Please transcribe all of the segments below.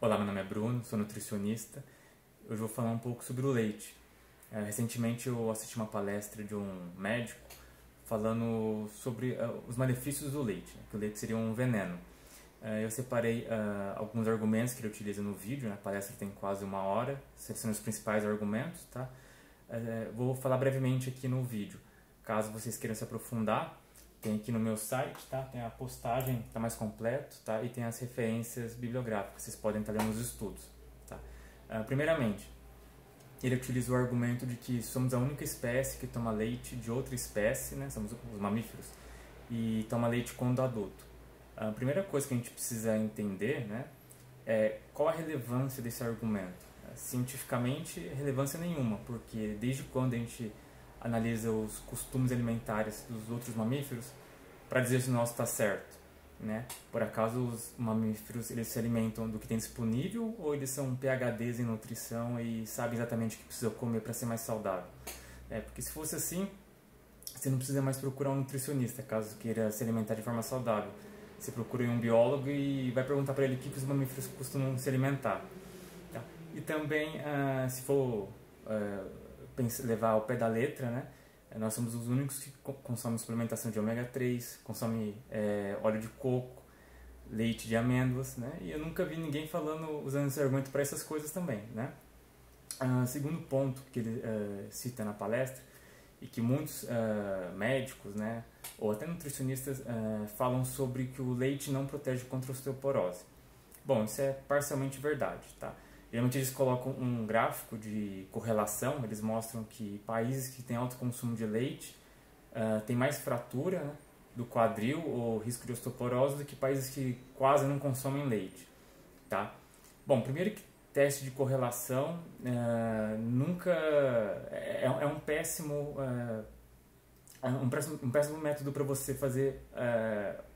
Olá, meu nome é Bruno, sou nutricionista. Hoje vou falar um pouco sobre o leite. Recentemente eu assisti uma palestra de um médico falando sobre os malefícios do leite, né? Que o leite seria um veneno. Eu separei alguns argumentos que ele utiliza no vídeo, né? A palestra tem quase 1 hora, esses são os principais argumentos, tá? Vou falar brevemente aqui no vídeo. Caso vocês queiram se aprofundar, tem aqui no meu site, tá? Tem a postagem, tá mais completo, tá? E tem as referências bibliográficas, vocês podem estar lendo os estudos, tá? Primeiramente, ele utiliza o argumento de que somos a única espécie que toma leite de outra espécie, né? Somos os mamíferos, e toma leite quando adulto. A primeira coisa que a gente precisa entender, né, é qual a relevância desse argumento. Cientificamente, relevância nenhuma, porque desde quando a gente analisa os costumes alimentares dos outros mamíferos para dizer se o nosso está certo, né? Por acaso os mamíferos eles se alimentam do que tem disponível ou eles são PhDs em nutrição e sabem exatamente o que precisa comer para ser mais saudável? Porque se fosse assim, você não precisa mais procurar um nutricionista caso queira se alimentar de forma saudável. Você procura um biólogo e vai perguntar para ele o que os mamíferos costumam se alimentar. Tá? E também, se for levar ao pé da letra, né? Nós somos os únicos que consomem suplementação de ômega 3, consomem óleo de coco, leite de amêndoas, né? E eu nunca vi ninguém usando esse argumento para essas coisas também, né? Segundo ponto que ele cita na palestra, e que muitos médicos, né, ou até nutricionistas falam sobre que o leite não protege contra a osteoporose. Bom, isso é parcialmente verdade, tá? Geralmente eles colocam um gráfico de correlação, eles mostram que países que têm alto consumo de leite têm mais fratura, né, do quadril ou risco de osteoporose do que países que quase não consomem leite, tá? Bom, primeiro que teste de correlação nunca é um péssimo um péssimo método para você fazer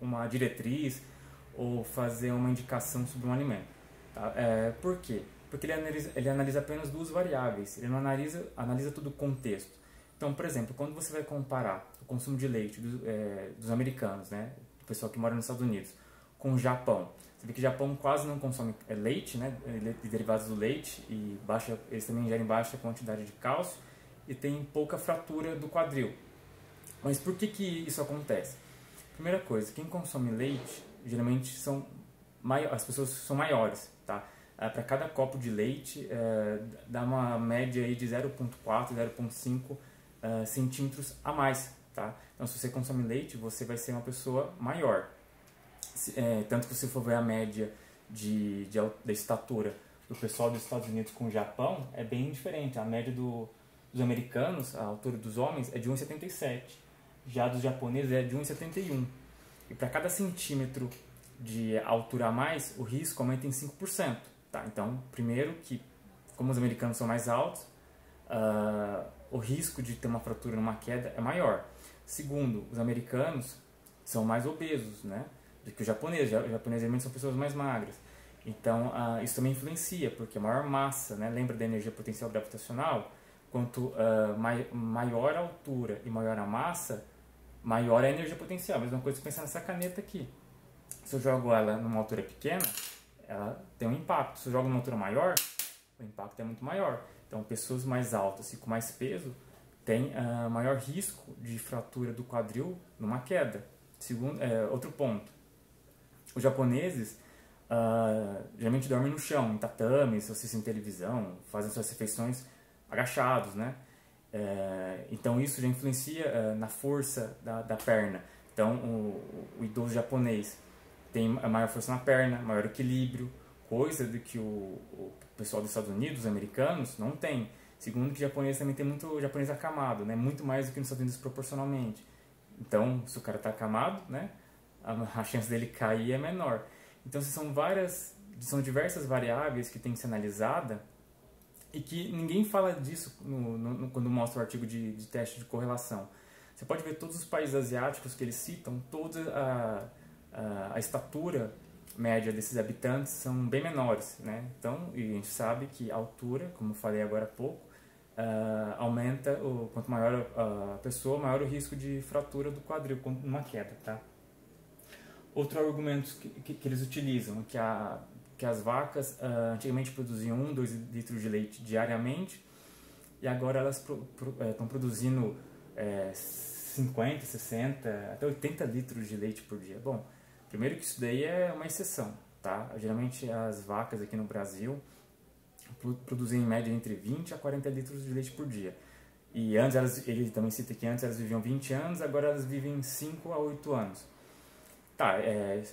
uma diretriz ou fazer uma indicação sobre um alimento. Tá? Por quê? Porque ele analisa apenas duas variáveis, ele não analisa todo o contexto. Então, por exemplo, quando você vai comparar o consumo de leite dos americanos, né, do pessoal que mora nos Estados Unidos, com o Japão, você vê que o Japão quase não consome leite, né, derivados do leite, e eles também ingerem baixa quantidade de cálcio e tem pouca fratura do quadril. Mas por que isso acontece? Primeira coisa, quem consome leite, geralmente as pessoas são maiores, tá? Para cada copo de leite, dá uma média aí de 0,4, 0,5 centímetros a mais, tá? Então, se você consome leite, você vai ser uma pessoa maior. Tanto que se for ver a média da estatura do pessoal dos Estados Unidos com o Japão, é bem diferente. A média dos americanos, a altura dos homens, é de 1,77. Já dos japoneses é de 1,71. E para cada centímetro de altura a mais, o risco aumenta em 5%. Tá? Então, primeiro que, como os americanos são mais altos, o risco de ter uma fratura numa queda é maior. Segundo, os americanos são mais obesos, né, do que os japoneses. Os japoneses geralmente são pessoas mais magras. Então, isso também influencia, porque a maior massa, né, lembra da energia potencial gravitacional? Quanto maior a altura e maior a massa, maior a energia potencial. Mesma coisa que pensar nessa caneta aqui. Se eu jogo ela numa altura pequena, ela tem um impacto. Se eu jogo numa altura maior, o impacto é muito maior. Então, pessoas mais altas e com mais peso têm maior risco de fratura do quadril numa queda. Outro ponto. Os japoneses geralmente dormem no chão, em tatames, assistem televisão, fazem suas refeições agachados, né? Então isso já influencia na força da perna. Então o idoso japonês tem a maior força na perna, maior equilíbrio, coisa do que o pessoal dos Estados Unidos, os americanos, não tem. Segundo que o japonês também tem muito japonês acamado, né? Muito mais do que nos Estados Unidos proporcionalmente. Então, se o cara está acamado, né, a chance dele cair é menor. Então, são diversas variáveis que tem que ser analisada e que ninguém fala disso quando mostra o artigo de teste de correlação. Você pode ver todos os países asiáticos que eles citam, toda a estatura média desses habitantes são bem menores, né? Então, e a gente sabe que a altura, como eu falei agora há pouco, aumenta, quanto maior a pessoa, maior o risco de fratura do quadril, numa queda, tá? Outro argumento que eles utilizam, que a porque as vacas antigamente produziam 2 litros de leite diariamente e agora elas estão produzindo 50, 60, até 80 litros de leite por dia. Bom, primeiro que isso daí é uma exceção, tá? Geralmente as vacas aqui no Brasil produzem em média entre 20 a 40 litros de leite por dia. E antes ele também cita que antes elas viviam 20 anos, agora elas vivem 5 a 8 anos. Tá,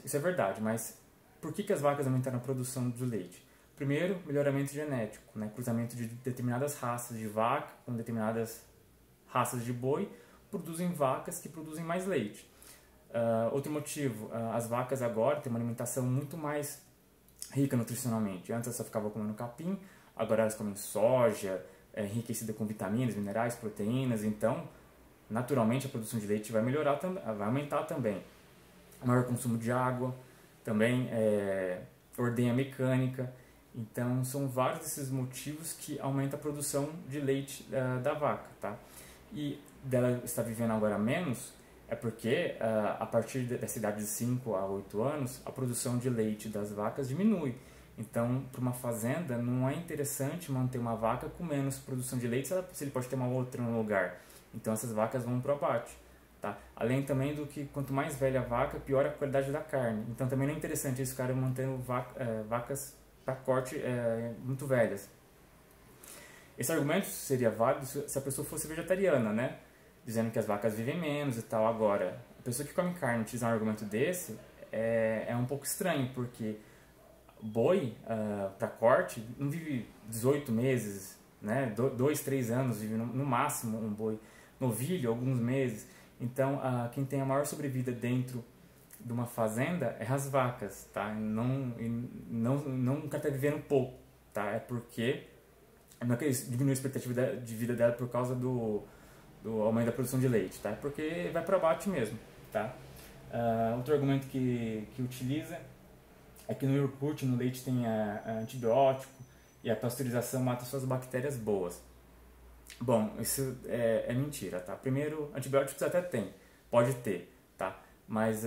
isso é verdade, mas por que as vacas aumentaram a produção de leite? Primeiro, melhoramento genético, né? Cruzamento de determinadas raças de vaca com determinadas raças de boi produzem vacas que produzem mais leite. Outro motivo, as vacas agora têm uma alimentação muito mais rica nutricionalmente. Antes elas só ficavam comendo capim, agora elas comem soja, enriquecida com vitaminas, minerais, proteínas. Então, naturalmente, a produção de leite vai melhorar, vai aumentar também. Maior consumo de água, também ordenha mecânica. Então, são vários desses motivos que aumentam a produção de leite da vaca, tá? E dela estar vivendo agora menos é porque a partir dessa idade de 5 a 8 anos, a produção de leite das vacas diminui. Então, para uma fazenda, não é interessante manter uma vaca com menos produção de leite se ele pode ter uma outra no lugar. Então, essas vacas vão para o abate. Tá? Além também do que quanto mais velha a vaca, pior a qualidade da carne. Então, também não é interessante esse cara mantendo vacas para corte muito velhas. Esse argumento seria válido se a pessoa fosse vegetariana, né? Dizendo que as vacas vivem menos e tal. Agora, a pessoa que come carne utilizar um argumento desse é um pouco estranho, porque boi para corte não vive 18 meses, né? 2, 3 anos, vive no máximo um boi. Novilho, alguns meses. Então, quem tem a maior sobrevida dentro de uma fazenda é as vacas, tá? Nunca está vivendo pouco, tá? É porque não é que diminui a expectativa de vida dela por causa do aumento da produção de leite, tá? É porque vai para o abate mesmo, tá? Outro argumento que utiliza é que no iogurte, no leite tem antibiótico e a pasteurização mata suas bactérias boas. Bom, isso é mentira, tá? Primeiro, antibióticos até tem, pode ter, tá? Mas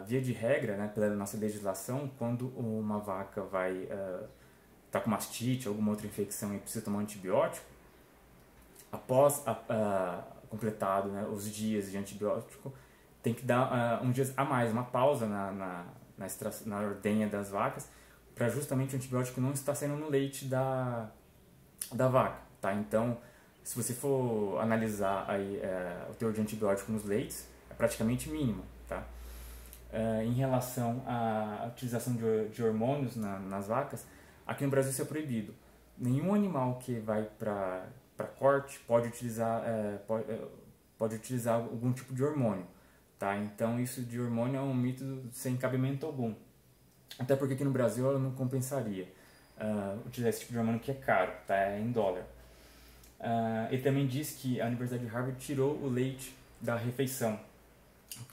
via de regra, né, pela nossa legislação, quando uma vaca vai tá com mastite, alguma outra infecção e precisa tomar um antibiótico, após completado, né, os dias de antibiótico, tem que dar um dia a mais, uma pausa na ordenha das vacas, para justamente o antibiótico não estar saindo no leite da vaca, tá? Então, se você for analisar aí, o teor de antibiótico nos leites, é praticamente mínimo, tá? Em relação à utilização de hormônios nas vacas, aqui no Brasil isso é proibido. Nenhum animal que vai para corte pode utilizar algum tipo de hormônio, tá? Então isso de hormônio é um mito sem cabimento algum. Até porque aqui no Brasil ela não compensaria utilizar esse tipo de hormônio que é caro, tá? É em dólar. Ele também diz que a Universidade de Harvard tirou o leite da refeição,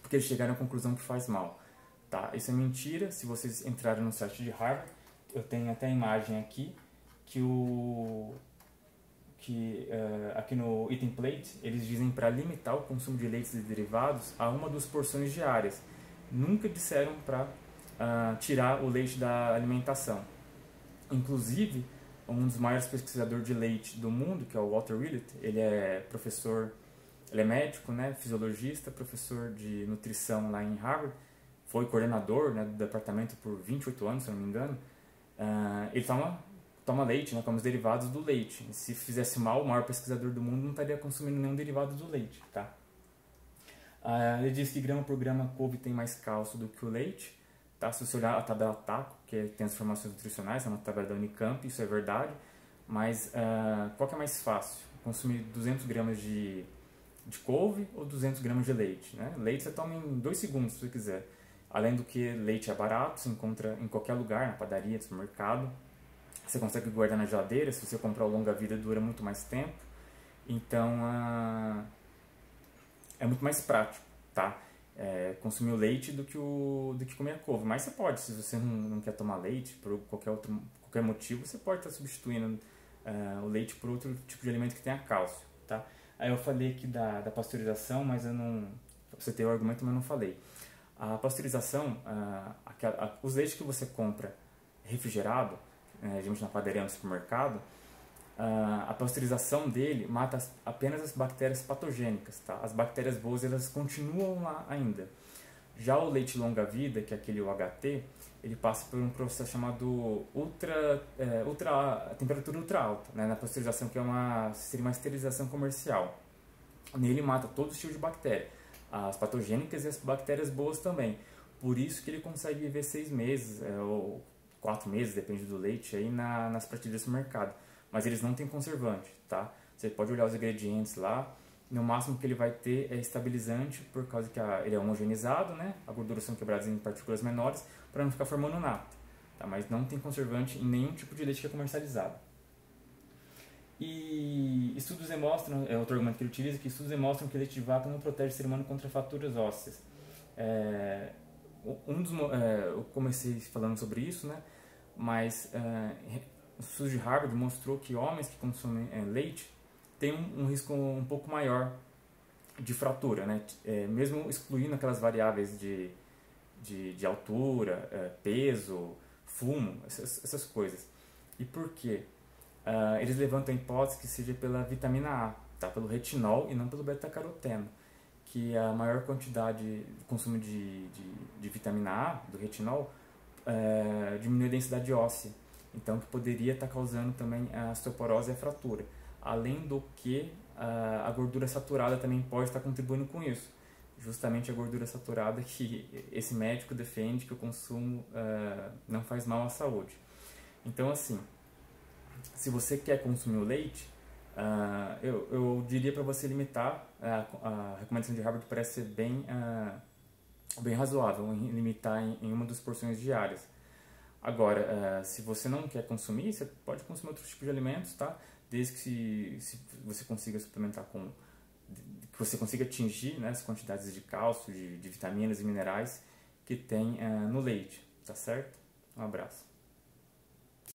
porque eles chegaram à conclusão que faz mal. Tá? Isso é mentira. Se vocês entrarem no site de Harvard, eu tenho até a imagem aqui, aqui no Eating Plate, eles dizem para limitar o consumo de leites e derivados a 1 a 2 porções diárias. Nunca disseram para tirar o leite da alimentação. Inclusive, um dos maiores pesquisadores de leite do mundo, que é o Walter Willett, ele é professor, ele é médico, né, fisiologista, professor de nutrição lá em Harvard, foi coordenador, né, do departamento por 28 anos, se eu não me engano. Ele toma leite, né, como os derivados do leite. E se fizesse mal, o maior pesquisador do mundo não estaria consumindo nenhum derivado do leite, tá? Ele diz que grama por grama a couve tem mais cálcio do que o leite. Tá? Se você olhar a tabela TACO, que tem as informações nutricionais, é uma tabela da Unicamp, isso é verdade, mas qual que é mais fácil? Consumir 200 gramas de couve ou 200 gramas de leite? Né? Leite você toma em 2 segundos, se você quiser. Além do que leite é barato, se encontra em qualquer lugar, na padaria, no supermercado. Você consegue guardar na geladeira, se você comprar ao longa vida dura muito mais tempo. Então, é muito mais prático, tá? Consumir o leite do que comer a couve. Mas você pode, se você não quer tomar leite por qualquer motivo, você pode estar substituindo o leite por outro tipo de alimento que tenha cálcio, tá? Aí eu falei aqui da pasteurização, mas eu não... Você tem o argumento, mas eu não falei. A pasteurização, os leites que você compra refrigerado, geralmente na padaria, no supermercado, a pasteurização dele mata apenas as bactérias patogênicas, tá? As bactérias boas, elas continuam lá ainda. Já o leite longa-vida, que é aquele UHT, ele passa por um processo chamado temperatura ultra alta, né? Na pasteurização, que seria uma esterilização comercial. Nele mata todo o tipo de bactéria, as patogênicas e as bactérias boas também. Por isso que ele consegue viver 6 meses, ou 4 meses, depende do leite, aí nas prateleiras do mercado. Mas eles não têm conservante, tá? Você pode olhar os ingredientes lá. No máximo que ele vai ter é estabilizante, por causa que ele é homogeneizado, né? As gorduras são quebradas em partículas menores, para não ficar formando nata. Tá? Mas não tem conservante em nenhum tipo de leite que é comercializado. E estudos demonstram, é outro argumento que ele utiliza, que estudos demonstram que o leite de vaca não protege o ser humano contra fraturas ósseas. Eu comecei falando sobre isso, né? Mas o estudo de Harvard mostrou que homens que consomem leite têm um risco um pouco maior de fratura, né? Mesmo excluindo aquelas variáveis de altura, peso, fumo, essas coisas. E por quê? Eles levantam a hipótese que seja pela vitamina A, tá? Pelo retinol e não pelo beta-caroteno, que a maior quantidade de consumo de vitamina A, do retinol, diminui a densidade óssea, então que poderia estar causando também a osteoporose e a fratura. Além do que a gordura saturada também pode estar contribuindo com isso, justamente a gordura saturada que esse médico defende que o consumo não faz mal à saúde. Então, assim, se você quer consumir o leite, eu diria para você limitar. A recomendação de Harvard parece ser bem razoável, em limitar em uma das porções diárias. Agora, se você não quer consumir, você pode consumir outros tipos de alimentos, tá? Desde que se você consiga suplementar que você consiga atingir, né, as quantidades de cálcio, de vitaminas e minerais que tem no leite, tá certo? Um abraço.